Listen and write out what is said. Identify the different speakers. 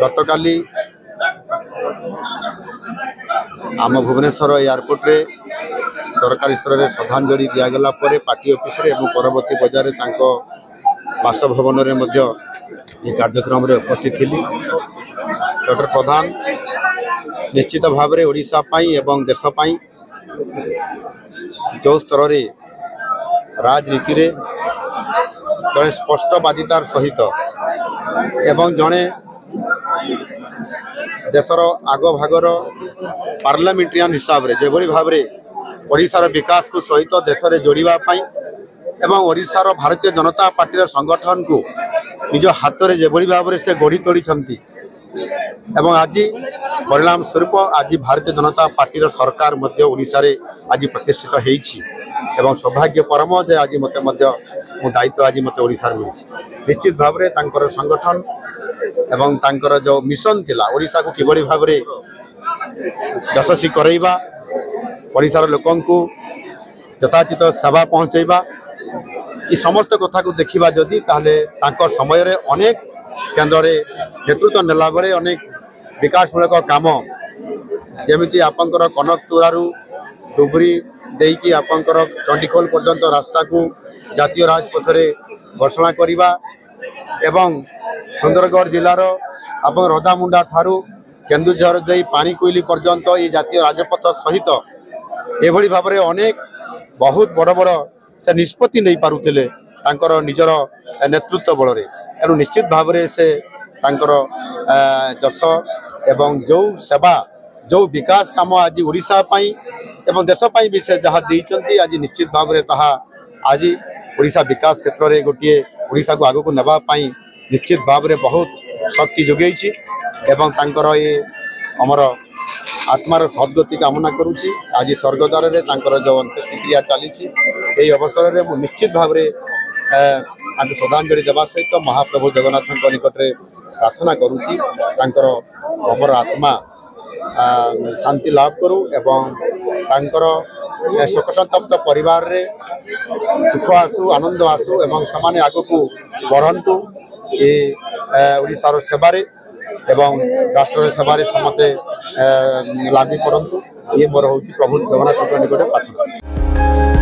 Speaker 1: गतकाली आम भुवनेश्वर एयरपोर्ट रे सरकारी स्तर में श्रद्धांजलि दिगला पार्टी ऑफिस रे परवर्ती बजार बासभवन कार्यक्रम रे उपस्थित थी। डॉक्टर प्रधान निश्चित भाव में ओडिशा पाई एवं देश पाई जो स्तर रे राजनीति रे जड़े स्पष्टवादितार सहित एवं जड़े देशर आग भागर पार्लियामेंटेरियन हिसाब रे जो भाव में ओडिशार विकास को सहित देश में जोड़वा एवं ओडिशार भारतीय जनता पार्टी संगठन को निज हाथ में जो भाव में से गढ़ी तोड़ी एवं आज परिणाम स्वरूप आज भारतीय जनता पार्टी सरकार ओडिशा रे आज प्रतिष्ठित होईछि एवं सौभाग्य परम जे आज मते मो दायित्व आज मते ओडिशा मिली। निश्चित भाव में तांकर संगठन एवं तांकर जो मिशन थिला ओडिशा को किबड़ी भाव में यशस्वी करैबा ओडिशार लोकन को यथाचित सेवा पहुँचैबा ये समस्त कथा को देखा जदि ताहले तांकर समय रे अनेक केन्द्र रे नेतृत्व नेला बेले अनेक विकासमूलक काम जमीती आपंकर कनकतुरारू डुबरी देकी आपंकर चंडीखोल पर्यंत रास्ता को जातीय राजपथ रे घोषणा करिबा एवं सुंदरगढ़ जिलार आप रजामुंडा ठारू केन्दुझर दे पानी कोइली पर्यंत ये जातीय राजपथ सहित एभली भाव में अनेक बहुत बड़ बड़ से निष्पत्ति नहीं पारुथिले तांकर निजर नेतृत्व बल रे एनु निश्चित भाव में से तांकर जस एवं जो सेवा जो विकास काम आज ओडिशा पाई एवं देश पाई भी से जहाँ देइचंती आज निश्चित भाव में ताहा आज ओडिशा विकास क्षेत्र में गोटे ओडिशा को आगु को नेबा पाई निश्चित भाव में बहुत शक्ति जोगेइछि एवं तांकर ये अमर आत्मार सद्गति कामना करुछि। आज स्वर्गद्वार रे तांकर जो अंत्येष्टिक्रिया चली अवसर में मुझे निश्चित भाव में श्रद्धांजलि देवा सहित महाप्रभु जगन्नाथ निकट में प्रार्थना करुछि तांकर अमर आत्मा शांति लाभ करू एवं तांकर शोक संतप्त परिवार रे सुख आसु आनंद आसु एवं समाने आगु को बढ़ंतु ये ओडिशार सेवारे एवं राष्ट्र सेवारे समते लागू पड़ंतु ये मोर होची प्रभु जगन्नाथ निकट प्रार्थना।